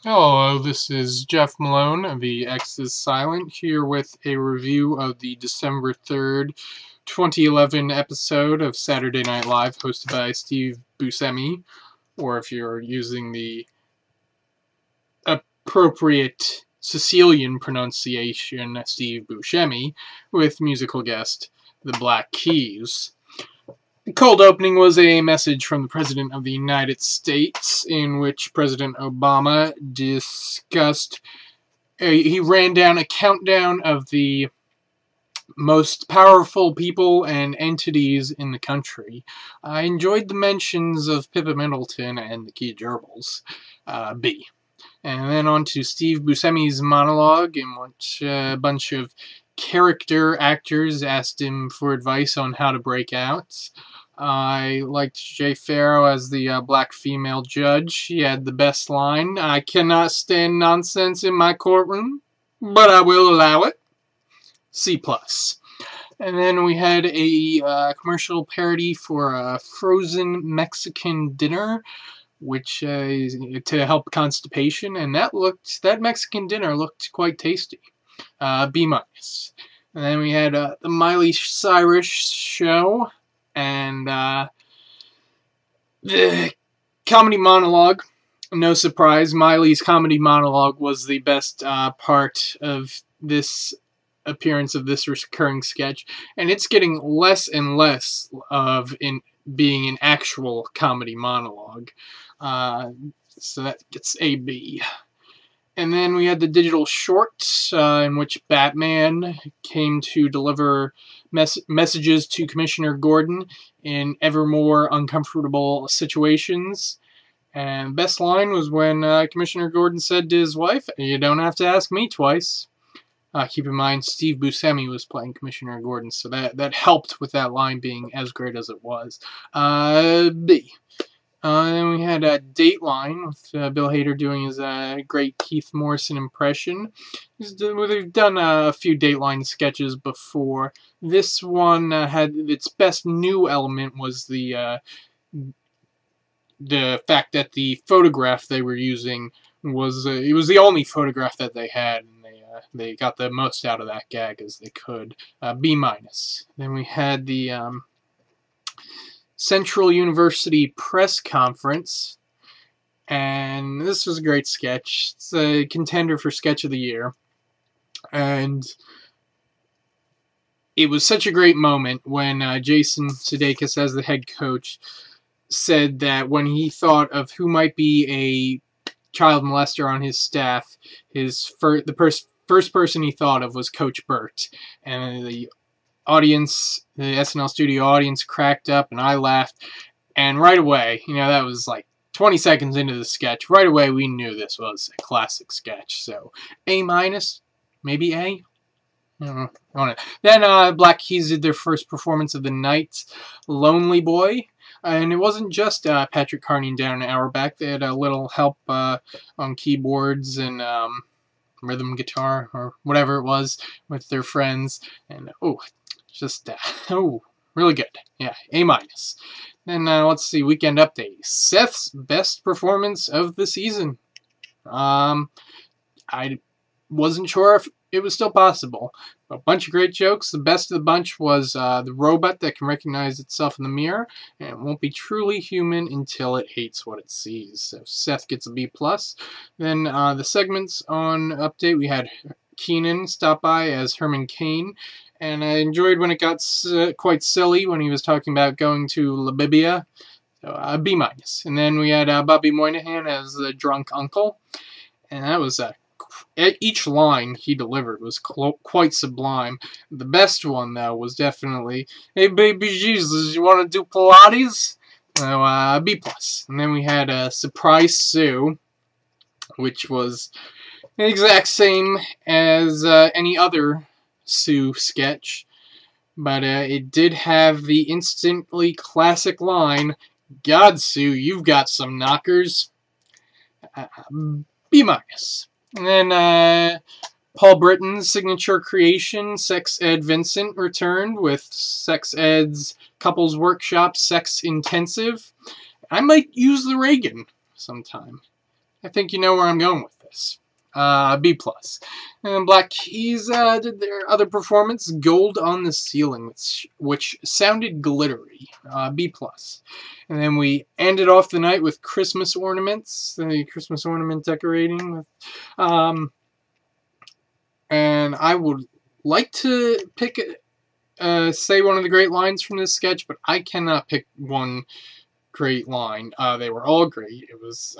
Hello, this is Jeff Malone of the X is Silent, here with a review of the December 3rd, 2011 episode of Saturday Night Live, hosted by Steve Buscemi, or if you're using the appropriate Sicilian pronunciation, Steve Buscemi, with musical guest The Black Keys. The cold opening was a message from the President of the United States, in which President Obama discussed, he ran down a countdown of the most powerful people and entities in the country. I enjoyed the mentions of Pippa Middleton and the Key Gerbils, B. And then on to Steve Buscemi's monologue, in which a bunch of character actors asked him for advice on how to break out. I liked Jay Farrow as the black female judge. She had the best line, "I cannot stand nonsense in my courtroom, but I will allow it." C+. And then we had a commercial parody for a frozen Mexican dinner, which to help constipation, and that Mexican dinner looked quite tasty. B-. And then we had the Miley Cyrus show, and the comedy monologue. No surprise, Miley's comedy monologue was the best part of this appearance of this recurring sketch, and it's getting less and less of being an actual comedy monologue. So that gets a B. And then we had the digital short, in which Batman came to deliver messages to Commissioner Gordon in ever more uncomfortable situations. And the best line was when Commissioner Gordon said to his wife, "You don't have to ask me twice." Keep in mind, Steve Buscemi was playing Commissioner Gordon, so that helped with that line being as great as it was. B. Then we had a Dateline with Bill Hader doing his great Keith Morrison impression. We've done a few Dateline sketches before. This one had its best new element was the fact that the photograph they were using was it was the only photograph that they had, and they got the most out of that gag as they could. B-. Then we had the Central University press conference, and this was a great sketch. It's a contender for Sketch of the Year, and it was such a great moment when Jason Sudeikis, as the head coach, said that when he thought of who might be a child molester on his staff, the first person he thought of was Coach Burt, and the SNL studio audience cracked up, and I laughed, and right away, that was like 20 seconds into the sketch, right away we knew this was a classic sketch, so A-, maybe A? I don't know. Then Black Keys did their first performance of the night, Lonely Boy, and it wasn't just Patrick Carney and Darren Auerbach. They had a little help on keyboards and rhythm guitar, or whatever it was, with their friends, and just really good. Yeah, A-. Then let's see, weekend update. Seth's best performance of the season. I wasn't sure if it was still possible. A bunch of great jokes. The best of the bunch was the robot that can recognize itself in the mirror, and it won't be truly human until it hates what it sees. So Seth gets a B+. Then the segments on update, we had Keenan stop by as Herman Cain, and I enjoyed when it got quite silly when he was talking about going to Libya. So a B-. And then we had Bobby Moynihan as the drunk uncle, and that was each line he delivered was quite sublime. The best one, though, was definitely, "Hey, baby Jesus, you want to do Pilates?" So, B+. And then we had Surprise Sue, which was the exact same as any other Sue sketch, but it did have the instantly classic line, "God, Sue, you've got some knockers." B-. And then Paul Britton's signature creation, Sex Ed Vincent, returned with Sex Ed's Couples Workshop Sex Intensive. I might use the Reagan sometime. I think you know where I'm going with this. B+. And Black Keys did their other performance, Gold on the Ceiling, which sounded glittery. B+. And then we ended off the night with Christmas ornaments, the Christmas ornament decorating. And I would like to pick, say one of the great lines from this sketch, but I cannot pick one great line. They were all great. It was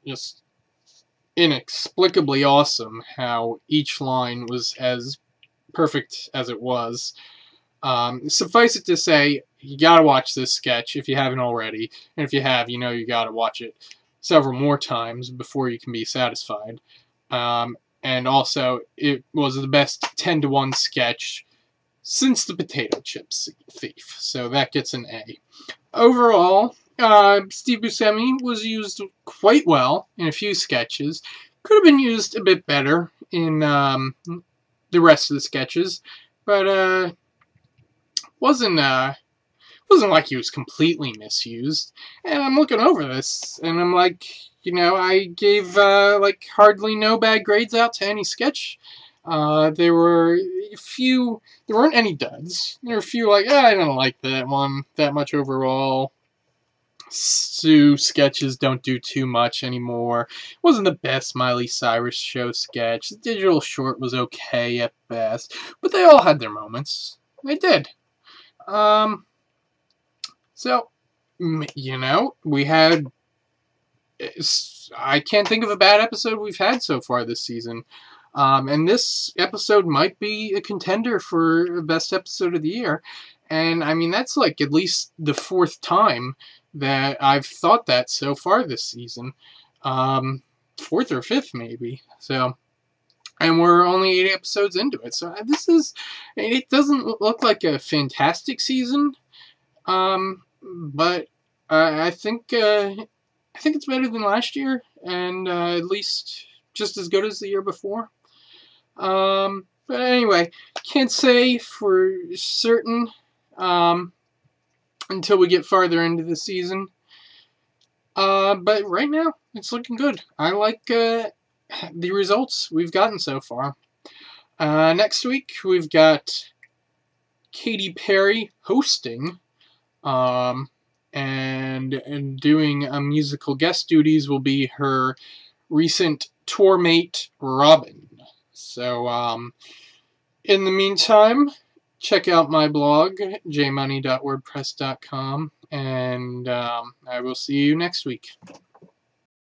just inexplicably awesome how each line was as perfect as it was. Suffice it to say, you gotta watch this sketch if you haven't already, and if you have, you know you gotta watch it several more times before you can be satisfied. And also, it was the best 10-to-1 sketch since the Potato Chips Thief, so that gets an A. Overall, Steve Buscemi was used quite well in a few sketches. Could have been used a bit better in the rest of the sketches, but wasn't like he was completely misused. And I'm looking over this, and I'm like, you know, I gave like hardly no bad grades out to any sketch. There were a few. There weren't any duds. There were a few like, I don't like that one that much overall. Sue sketches don't do too much anymore. It wasn't the best Miley Cyrus show sketch. The digital short was okay at best, but they all had their moments. They did. So, you know, we had. I can't think of a bad episode we've had so far this season. And this episode might be a contender for best episode of the year. And, I mean, that's like at least the 4th time that I've thought that so far this season. 4th or 5th, maybe. So, and we're only 8 episodes into it. So, it doesn't look like a fantastic season. But I think it's better than last year. And at least just as good as the year before. But anyway, can't say for certain until we get farther into the season. But right now, it's looking good. I like the results we've gotten so far. Next week, we've got Katy Perry hosting, and doing musical guest duties will be her recent tour mate, Robin. So, in the meantime, check out my blog, jmunney.wordpress.com, and I will see you next week.